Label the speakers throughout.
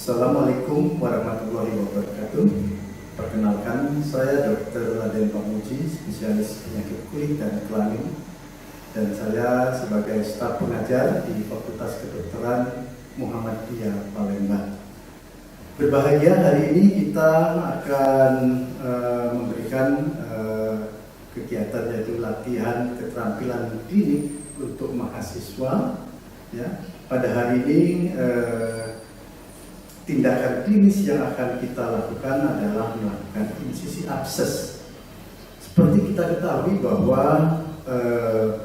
Speaker 1: Assalamualaikum warahmatullahi wabarakatuh. Perkenalkan, saya Dr. Raden Pamuji, spesialis penyakit kulit dan kelamin, dan saya sebagai staf pengajar di Fakultas Kedokteran Muhammadiyah Palembang. Berbahagia hari ini kita akan memberikan kegiatan yaitu latihan keterampilan klinik untuk mahasiswa. Ya, pada hari ini tindakan klinis yang akan kita lakukan adalah melakukan insisi abses. Seperti kita ketahui bahwa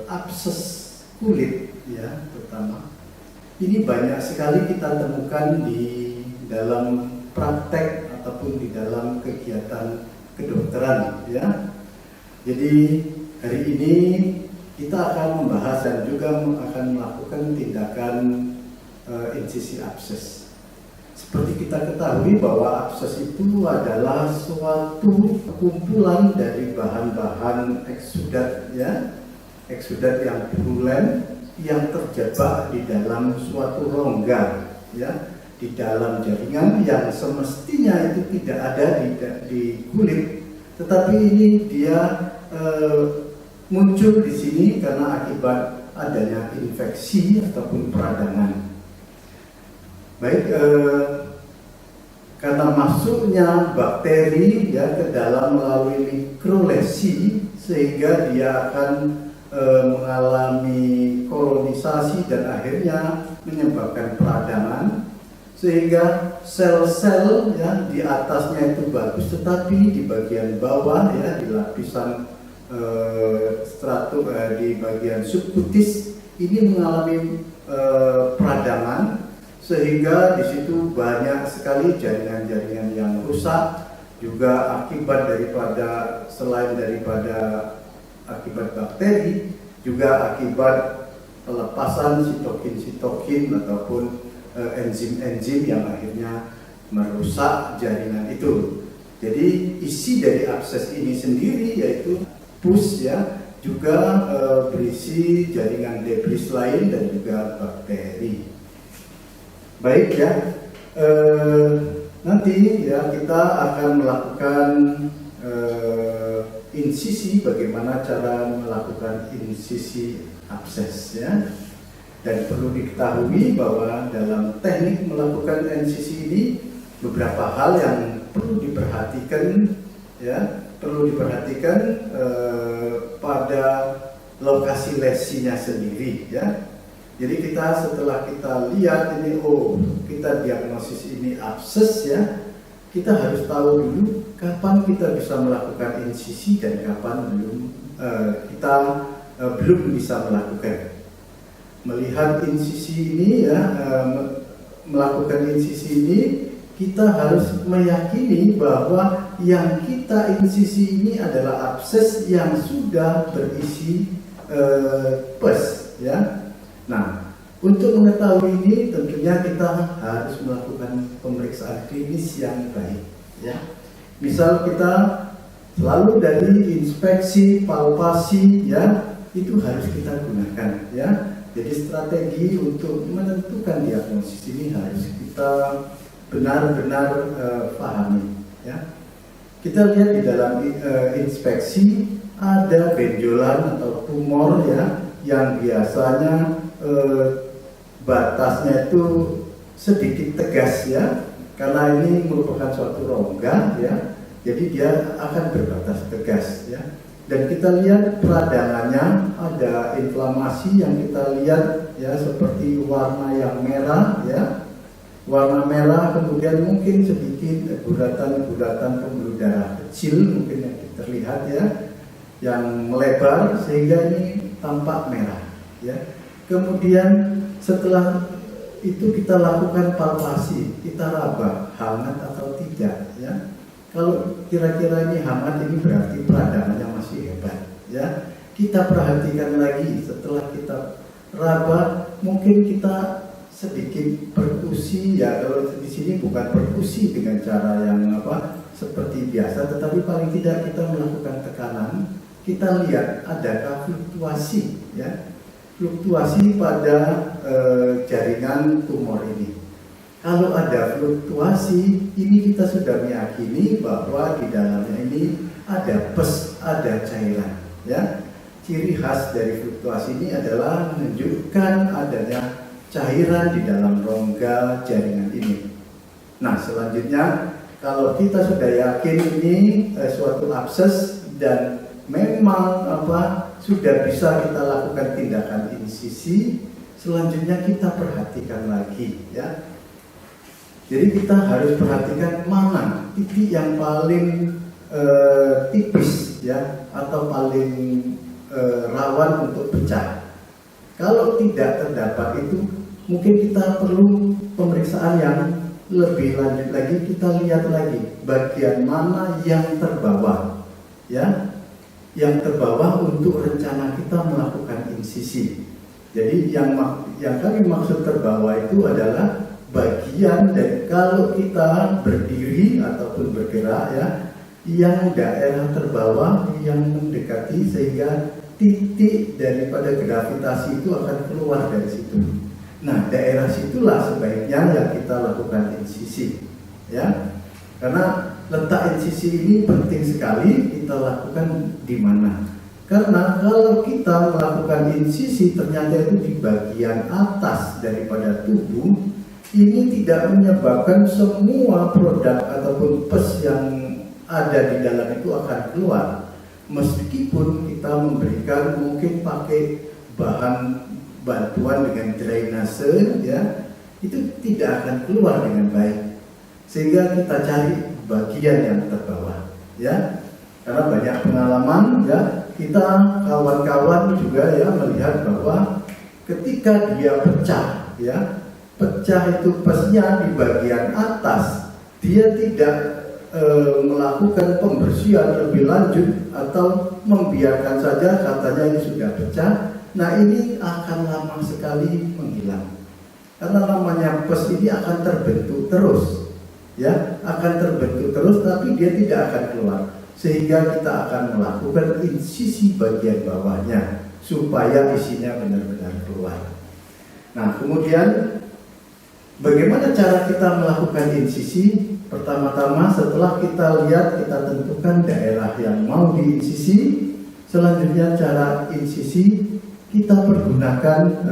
Speaker 1: abses kulit, ya, terutama ini banyak sekali kita temukan di dalam praktek ataupun di dalam kegiatan kedokteran, ya. Jadi hari ini kita akan membahas dan juga akan melakukan tindakan insisi abses. Seperti kita ketahui bahwa abses itu adalah suatu kumpulan dari bahan-bahan eksudat, ya, eksudat yang purulen yang terjebak di dalam suatu rongga, ya, di dalam jaringan yang semestinya itu tidak ada di kulit, tetapi ini dia muncul di sini karena akibat adanya infeksi ataupun peradangan. Baik, karena masuknya bakteri, ya, ke dalam melalui mikrolesi, sehingga dia akan mengalami kolonisasi dan akhirnya menyebabkan peradangan, sehingga sel-sel, ya, di atasnya itu bagus, tetapi di bagian bawah, ya, di lapisan stratum, di bagian subkutis ini mengalami peradangan, sehingga di situ banyak sekali jaringan-jaringan yang rusak, juga akibat daripada, selain daripada akibat bakteri, juga akibat pelepasan sitokin ataupun enzim-enzim yang akhirnya merusak jaringan itu. Jadi isi dari abses ini sendiri yaitu pus, ya, juga berisi jaringan debris lain dan juga bakteri. Baik, ya, nanti, ya, kita akan melakukan insisi, bagaimana cara melakukan insisi abses, ya. Dan perlu diketahui bahwa dalam teknik melakukan insisi ini beberapa hal yang perlu diperhatikan, ya, perlu diperhatikan pada lokasi lesinya sendiri, ya. Jadi setelah kita lihat ini, oh, kita diagnosis ini abses, ya, kita harus tahu dulu kapan kita bisa melakukan insisi dan kapan kita belum bisa melakukan. Melihat insisi ini, ya, melakukan insisi ini, kita harus meyakini bahwa yang kita insisi ini adalah abses yang sudah berisi pus, ya. Nah, untuk mengetahui ini tentunya kita harus melakukan pemeriksaan klinis yang baik, ya. Misal kita selalu dari inspeksi, palpasi, ya, itu harus kita gunakan, ya. Jadi strategi untuk menentukan diagnosis ini harus kita benar-benar pahami, ya. Kita lihat di dalam inspeksi ada benjolan atau tumor, ya, yang biasanya batasnya itu sedikit tegas, ya, karena ini merupakan suatu rongga, ya, jadi dia akan berbatas tegas, ya. Dan kita lihat peradangannya ada inflamasi yang kita lihat, ya, seperti warna yang merah, ya, warna merah, kemudian mungkin sedikit guratan-guratan pembuluh darah kecil mungkin yang terlihat, ya, yang melebar sehingga ini tampak merah, ya. Kemudian setelah itu kita lakukan palpasi, kita raba hangat atau tidak, ya. Kalau kira-kira ini hangat, ini berarti peradangannya masih hebat, ya. Kita perhatikan lagi setelah kita raba, mungkin kita sedikit perkusi, ya. Kalau di sini bukan perkusi dengan cara yang seperti biasa, tetapi paling tidak kita melakukan tekanan. Kita lihat adakah fluktuasi, ya, fluktuasi pada jaringan tumor ini. Kalau ada fluktuasi, ini kita sudah meyakini bahwa di dalamnya ini ada pes, ada cairan. Ya, ciri khas dari fluktuasi ini adalah menunjukkan adanya cairan di dalam rongga jaringan ini. Nah, selanjutnya kalau kita sudah yakin ini suatu abses dan memang sudah bisa kita lakukan tindakan insisi, selanjutnya kita perhatikan lagi, ya. Jadi kita harus perhatikan mana titik yang paling tipis, ya, atau paling rawan untuk pecah. Kalau tidak terdapat itu, mungkin kita perlu pemeriksaan yang lebih lanjut lagi. Kita lihat lagi bagian mana yang terbawah, ya, yang terbawah untuk rencana kita melakukan insisi. Jadi yang kami maksud terbawah itu adalah bagian dari kalau kita berdiri ataupun bergerak, ya, yang daerah terbawah yang mendekati sehingga titik daripada gravitasi itu akan keluar dari situ. Nah, daerah situlah sebaiknya yang kita lakukan insisi, ya, karena letak insisi ini penting sekali kita lakukan di mana. Karena kalau kita melakukan insisi ternyata itu di bagian atas daripada tubuh, ini tidak menyebabkan semua produk ataupun pes yang ada di dalam itu akan keluar. Meskipun kita memberikan mungkin pakai bahan bantuan dengan drainase, ya, itu tidak akan keluar dengan baik. Sehingga kita cari bagian yang terbawah, ya. Karena banyak pengalaman, ya, kita kawan-kawan juga, ya, melihat bahwa ketika dia pecah, ya, pecah itu pesnya di bagian atas, dia tidak melakukan pembersihan lebih lanjut atau membiarkan saja katanya ini sudah pecah. Nah, ini akan lama sekali menghilang karena namanya pes ini akan terbentuk terus, ya, akan terbentuk terus, tapi dia tidak akan keluar, sehingga kita akan melakukan insisi bagian bawahnya supaya isinya benar-benar keluar. Nah, kemudian bagaimana cara kita melakukan insisi? Pertama-tama setelah kita lihat, kita tentukan daerah yang mau diinsisi. Selanjutnya cara insisi kita pergunakan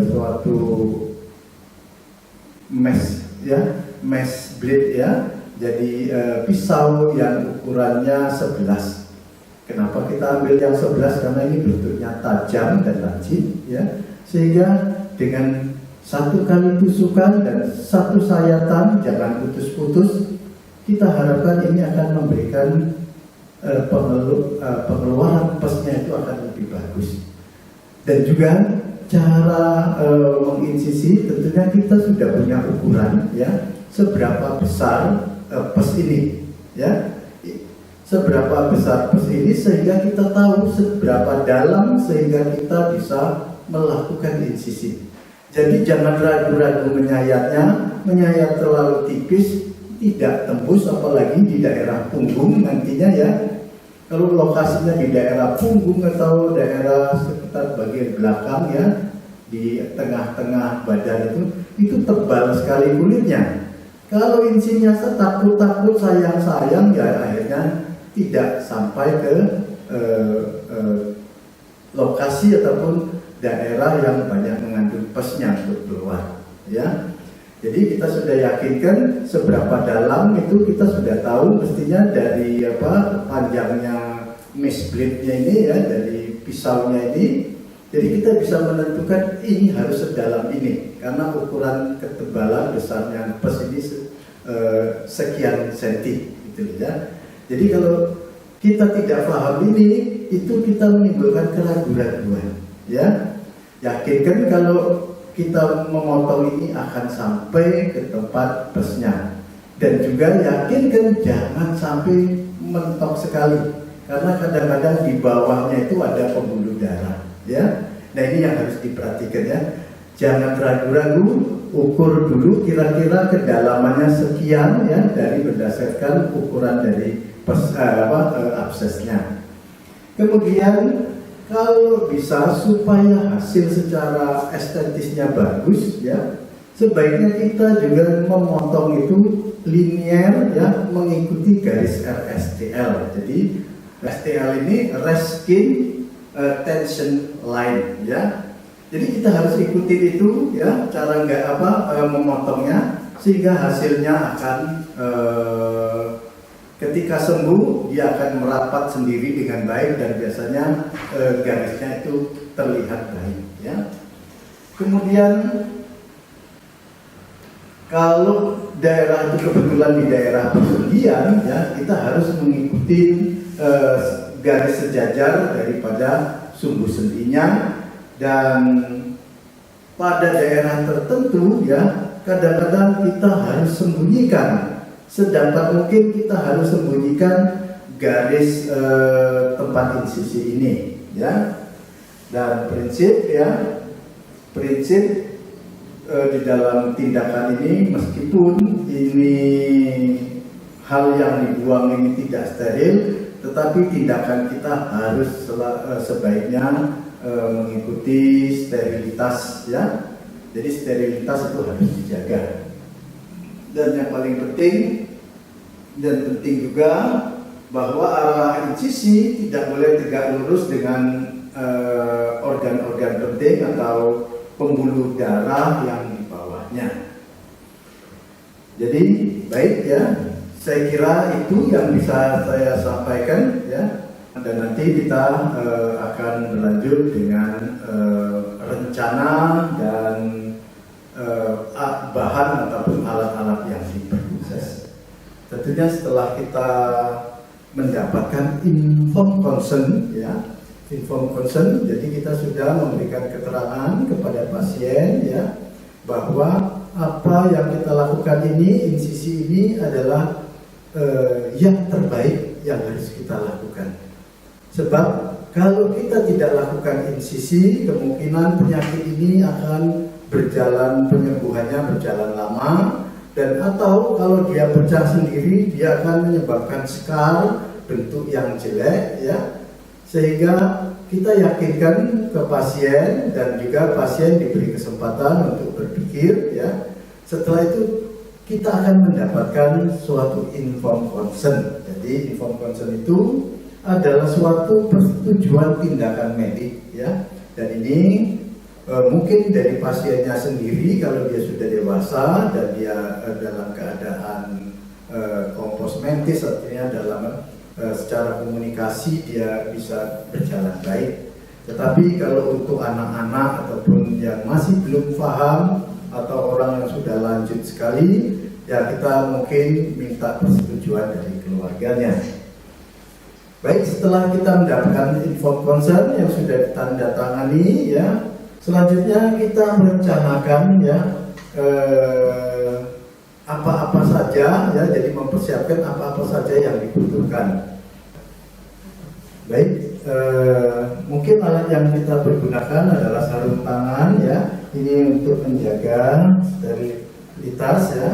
Speaker 1: suatu mesh, ya, mesh blade, ya. Jadi pisau yang ukurannya 11. Kenapa kita ambil yang 11? Karena ini bentuknya tajam dan lancip, ya. Sehingga dengan satu kali tusukan dan satu sayatan, jangan putus-putus, kita harapkan ini akan memberikan pengeluaran pesnya itu akan lebih bagus. Dan juga cara menginsisi, tentunya kita sudah punya ukuran, ya, seberapa besar pes ini, ya, seberapa besar pes ini, sehingga kita tahu seberapa dalam sehingga kita bisa melakukan insisi. Jadi jangan ragu-ragu menyayatnya, menyayat terlalu tipis, tidak tembus, apalagi di daerah punggung nantinya, ya. Kalau lokasinya di daerah punggung atau daerah sekitar bagian belakang, ya, di tengah-tengah badan itu tebal sekali kulitnya. Kalau insinya takut-takut, sayang-sayang, ya akhirnya tidak sampai ke lokasi ataupun daerah yang banyak mengandung pesnya untuk keluar, ya. Jadi kita sudah yakinkan seberapa dalam itu, kita sudah tahu mestinya dari panjangnya mesh blade-nya ini, ya, dari pisaunya ini. Jadi kita bisa menentukan ini harus sedalam ini karena ukuran ketebalan besarnya pes ini sekian senti, gitu, ya. Jadi kalau kita tidak paham ini, itu kita menimbulkan keraguan-keraguan, ya. Yakinkan kalau kita memotong ini akan sampai ke tempat pesnya, dan juga yakinkan jangan sampai mentok sekali, karena kadang-kadang di bawahnya itu ada pembuluh darah, ya. Nah, ini yang harus diperhatikan, ya. Jangan ragu-ragu, ukur dulu kira-kira kedalamannya sekian, ya, dari berdasarkan ukuran dari absesnya. Kemudian kalau bisa supaya hasil secara estetisnya bagus, ya, sebaiknya kita juga memotong itu linear ya, mengikuti garis RSTL. Jadi RSTL ini reskin tension line ya. Jadi kita harus ikuti itu ya, cara memotongnya, sehingga hasilnya akan ketika sembuh dia akan merapat sendiri dengan baik, dan biasanya garisnya itu terlihat baik ya. Kemudian kalau daerah itu kebetulan di daerah persendian ya, kita harus mengikuti garis sejajar daripada sumbu sendinya. Dan pada daerah tertentu ya, kadang-kadang kita harus sembunyikan, sedapat mungkin kita harus sembunyikan garis tempat insisi ini ya. Dan prinsip di dalam tindakan ini, meskipun ini hal yang dibuang ini tidak steril, tetapi tindakan kita harus sebaiknya mengikuti sterilitas ya. Jadi sterilitas itu harus dijaga. Dan yang paling penting juga bahwa arah insisi tidak boleh tegak lurus dengan organ-organ penting atau pembuluh darah yang di bawahnya. Jadi baik ya, saya kira itu yang bisa saya sampaikan ya. Dan nanti kita akan berlanjut dengan rencana dan bahan ataupun alat-alat yang diproses. Tentunya setelah kita mendapatkan informed consent ya, informed consent, jadi kita sudah memberikan keterangan kepada pasien ya, bahwa apa yang kita lakukan ini, insisi ini adalah yang terbaik yang harus kita lakukan. Sebab kalau kita tidak lakukan insisi, kemungkinan penyakit ini akan penyembuhannya berjalan lama, dan atau kalau dia pecah sendiri, dia akan menyebabkan scar, bentuk yang jelek ya. Sehingga kita yakinkan ke pasien, dan juga pasien diberi kesempatan untuk berpikir ya. Setelah itu kita akan mendapatkan suatu informed consent. Jadi informed consent itu adalah suatu persetujuan tindakan medik ya. Dan ini mungkin dari pasiennya sendiri kalau dia sudah dewasa dan dia dalam keadaan kompos mentis, artinya dalam secara komunikasi dia bisa berjalan baik. Tetapi kalau untuk anak-anak ataupun yang masih belum paham atau orang yang sudah lanjut sekali, ya kita mungkin minta persetujuan dari keluarganya. Baik, setelah kita mendapatkan informed consent yang sudah ditandatangani ya, selanjutnya kita merencanakan ya apa-apa saja ya, jadi mempersiapkan apa-apa saja yang dibutuhkan. Baik, mungkin alat yang kita pergunakan adalah sarung tangan ya, ini untuk menjaga sterilitas ya,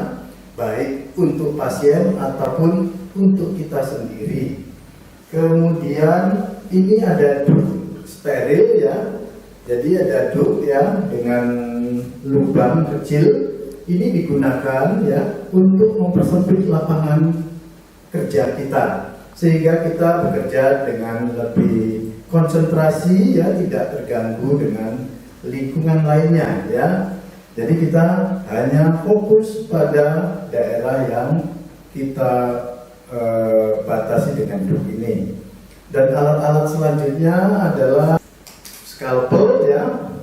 Speaker 1: baik untuk pasien ataupun untuk kita sendiri. Kemudian ini ada duk steril ya, jadi ada duk ya dengan lubang kecil, ini digunakan ya untuk mempersempit lapangan kerja kita, sehingga kita bekerja dengan lebih konsentrasi ya, tidak terganggu dengan lingkungan lainnya ya. Jadi kita hanya fokus pada daerah yang kita batasi dengan duk ini. Dan alat-alat selanjutnya adalah scalpel ya,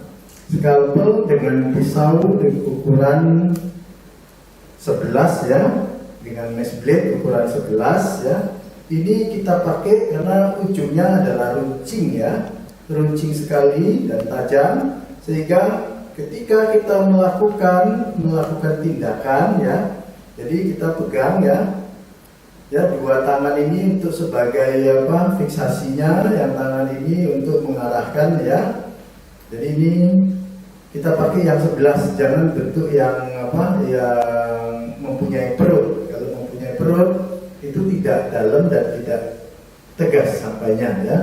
Speaker 1: scalpel dengan pisau dengan ukuran 11 ya, dengan mesh blade ukuran 11 ya. Ini kita pakai karena ujungnya adalah runcing ya, runcing sekali dan tajam, sehingga ketika kita melakukan tindakan ya, jadi kita pegang ya dua tangan ini untuk sebagai fiksasinya, yang tangan ini untuk mengarahkan ya. Jadi ini kita pakai yang 11, jangan bentuk yang yang mempunyai perut. Kalau mempunyai perut itu tidak dalam dan tidak tegas sampainya ya.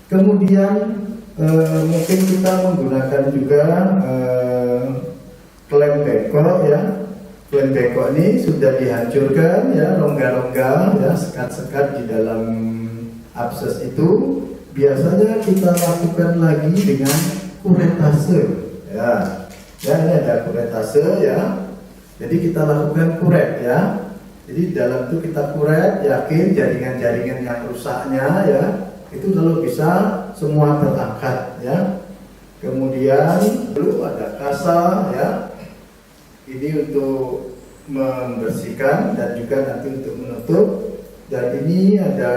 Speaker 1: Kemudian mungkin kita menggunakan juga klem bengkok ya. Klem bengkok ini sudah dihancurkan ya, rongga-rongga ya, sekat-sekat di dalam abses itu. Biasanya kita lakukan lagi dengan kuretase ya. Ya, ini ada kuretase ya. Jadi kita lakukan kuret ya. Jadi dalam itu kita kuret, yakin jaringan-jaringan yang rusaknya ya, itu kalau bisa semua terangkat ya. Kemudian lalu ada kasa ya. Ini untuk membersihkan dan juga nanti untuk menutup. Dan ini ada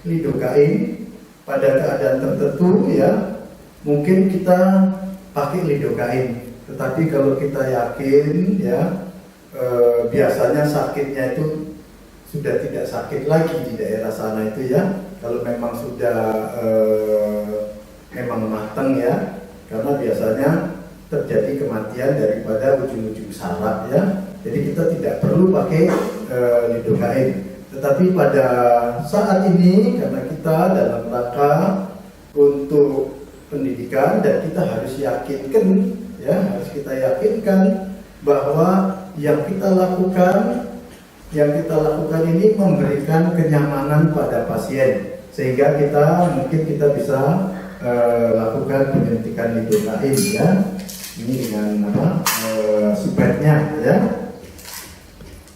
Speaker 1: lidokain. Pada keadaan tertentu ya, mungkin kita pakai lidokain. Tetapi kalau kita yakin ya, biasanya sakitnya itu sudah tidak sakit lagi di daerah sana itu ya. Kalau memang sudah memang matang ya, karena biasanya terjadi kematian daripada ujung-ujung saraf ya. Jadi kita tidak perlu pakai lidokain. Tetapi pada saat ini karena kita dalam rangka untuk pendidikan dan kita harus yakinkan ya, harus kita yakinkan bahwa yang kita lakukan ini memberikan kenyamanan pada pasien, sehingga mungkin kita bisa lakukan penyuntikan lidokain ya. Ini dengan sebaiknya ya.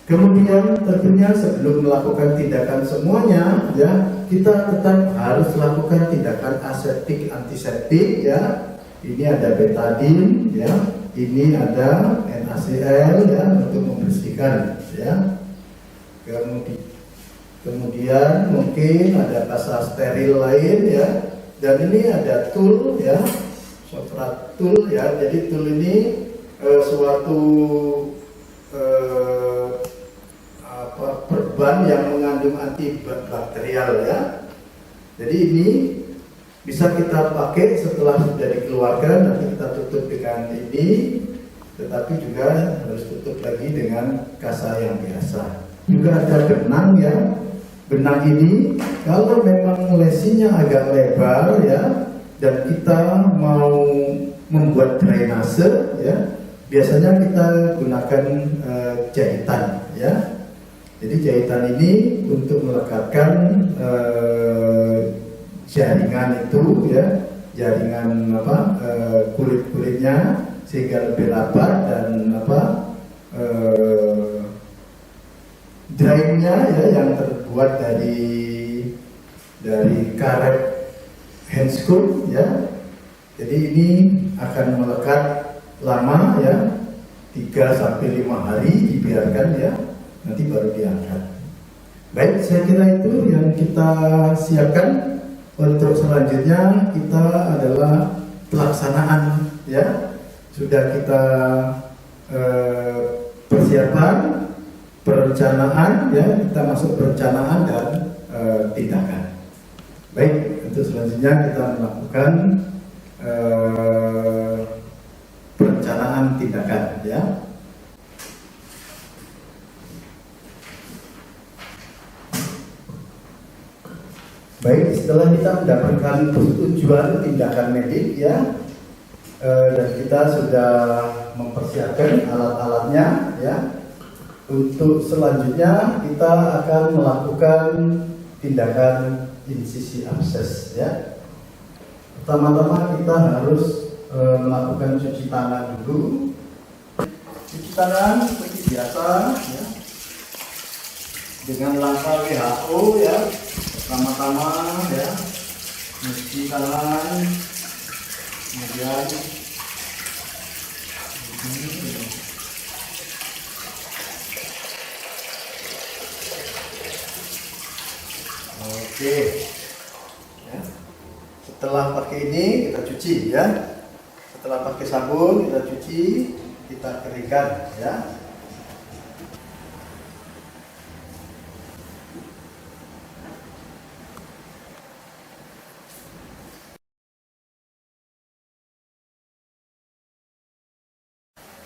Speaker 1: Kemudian tentunya sebelum melakukan tindakan semuanya ya, kita tetap harus lakukan tindakan aseptik antiseptik ya. Ini ada betadine ya, ini ada NaCl ya untuk membersihkan ya. Kemudian mungkin ada kasa steril lain ya. Dan ini ada tool ya, sofrat tool ya. Jadi tool ini suatu perban yang mengandung antibakterial ya. Jadi ini bisa kita pakai setelah sudah dikeluarkan, nanti kita tutup dengan ini, tetapi juga harus tutup lagi dengan kasa yang biasa. Juga ada benang ya. Benang ini kalau memang lesinya agak lebar ya, dan kita mau membuat drainase ya, biasanya kita gunakan jahitan ya. Jadi jahitan ini untuk melekatkan jaringan itu ya, jaringan kulit-kulitnya sehingga lebih rapat dan drainnya ya yang terbuat dari karet handscrew ya. Jadi ini akan melekat lama ya, 3-5 hari dibiarkan ya. Nanti baru diangkat. Baik, saya kira itu yang kita siapkan. Untuk selanjutnya kita adalah pelaksanaan ya. Sudah kita persiapan, perencanaan ya, kita masuk perencanaan dan tindakan. Baik, untuk selanjutnya kita melakukan perencanaan tindakan ya. Baik, setelah kita mendapatkan tujuan tindakan medik ya, dan kita sudah mempersiapkan alat-alatnya ya, untuk selanjutnya kita akan melakukan tindakan insisi abses ya. Pertama-tama kita harus melakukan cuci tangan dulu. Cuci tangan seperti biasa ya, dengan langkah WHO ya. Pertama-tama ya, cuci tangan, kemudian oke ya. Setelah pakai ini kita cuci ya. Setelah pakai sabun kita cuci, kita keringkan ya.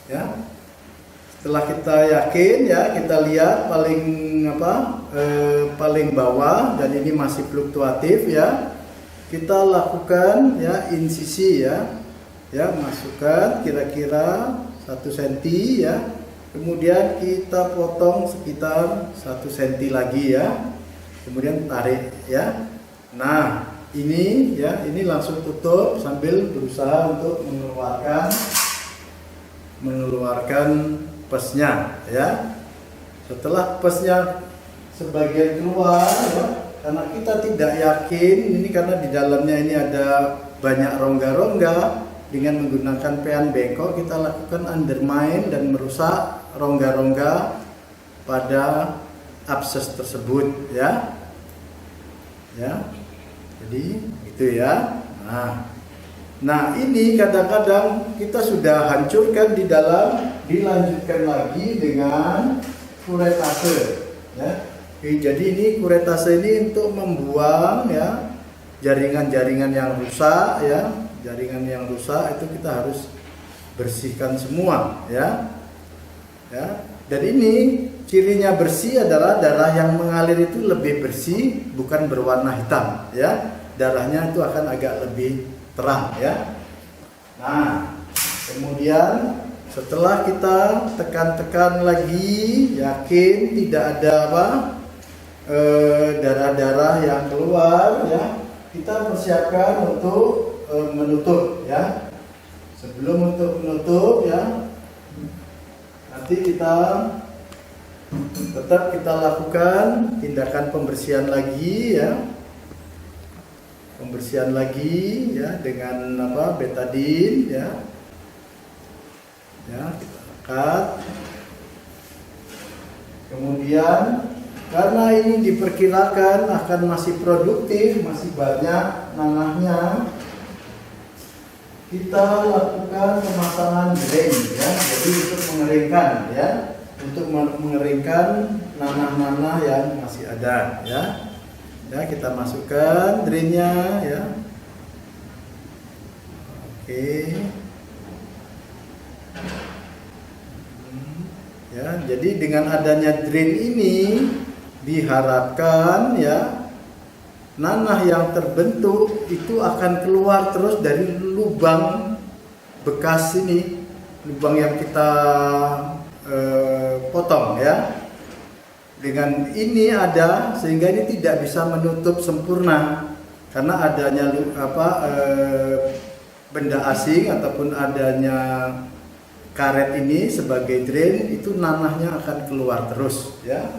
Speaker 1: Ya, setelah kita yakin ya, kita lihat paling bawah dan ini masih fluktuatif ya, kita lakukan ya insisi ya, masukkan kira-kira 1 cm ya. Kemudian kita potong sekitar 1 cm lagi ya. Kemudian tarik ya. Nah, ini ya, ini langsung tutup sambil berusaha untuk mengeluarkan pesnya ya. Setelah pesnya sebagian keluar ya, karena kita tidak yakin ini karena di dalamnya ini ada banyak rongga-rongga, dengan menggunakan pean bengkok kita lakukan undermine dan merusak rongga-rongga pada abses tersebut ya. Ya. Jadi itu ya. Nah, ini kadang-kadang kita sudah hancurkan di dalam, dilanjutkan lagi dengan kuretase ya. Jadi ini kuretase ini untuk membuang ya jaringan-jaringan yang rusak ya. Jaringan yang rusak itu kita harus bersihkan semua ya. Ya. Dan ini cirinya bersih adalah darah yang mengalir itu lebih bersih, bukan berwarna hitam ya. Darahnya itu akan agak lebih terang ya. Nah, kemudian setelah kita tekan-tekan lagi, yakin tidak ada darah-darah yang keluar ya, kita persiapkan untuk menutup ya. Sebelum untuk menutup ya, nanti kita tetap kita lakukan tindakan pembersihan lagi ya. Pembersihan lagi ya dengan betadine ya. Ya, kita angkat. Kemudian karena ini diperkirakan akan masih produktif, masih banyak nanahnya, kita lakukan pemasangan drain ya. Jadi untuk mengeringkan ya, untuk mengeringkan nanah-nanah yang masih ada ya. Ya, kita masukkan drainnya ya. Oke. Ya, jadi dengan adanya drain ini diharapkan ya nanah yang terbentuk itu akan keluar terus dari lubang bekas ini, lubang yang kita potong ya. Dengan ini ada sehingga ini tidak bisa menutup sempurna karena adanya benda asing ataupun adanya karet ini sebagai drain, itu nanahnya akan keluar terus ya.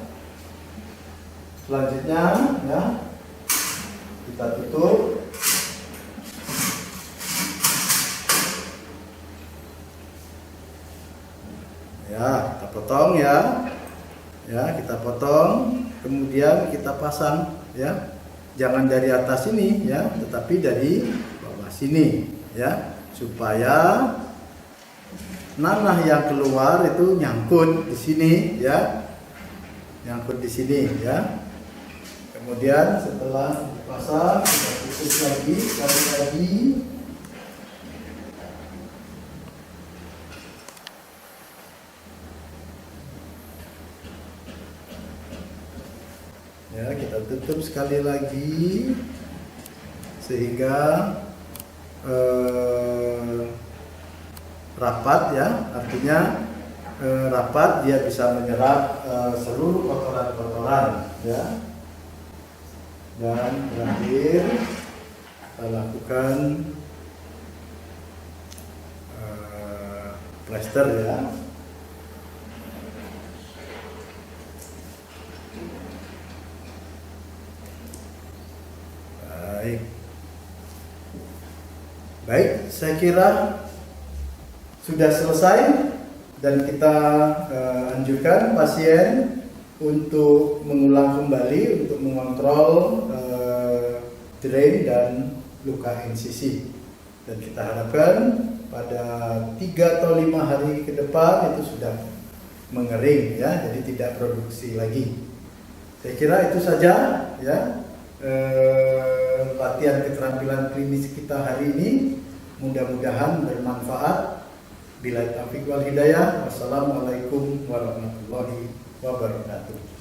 Speaker 1: Selanjutnya ya, kita tutup. Ya, kita potong ya. Ya, kita potong, kemudian kita pasang ya. Jangan dari atas ini ya, tetapi dari bawah sini ya, supaya nanah yang keluar itu nyangkut di sini ya. Nyangkut di sini ya. Kemudian setelah dipasang, kita tutup lagi, sekali lagi. Ya, kita tutup sekali lagi sehingga rapat ya, artinya rapat, dia bisa menyerap seluruh kotoran-kotoran ya. Dan terakhir kita lakukan plester ya. Baik, saya kira sudah selesai dan kita anjurkan pasien untuk mengulang kembali untuk mengontrol drain dan luka insisi. Dan kita harapkan pada 3 atau 5 hari ke depan itu sudah mengering ya, jadi tidak produksi lagi. Saya kira itu saja ya. Latihan keterampilan klinis kita hari ini, mudah-mudahan bermanfaat. Billahi taufiq wal hidayah. Wassalamualaikum warahmatullahi wabarakatuh.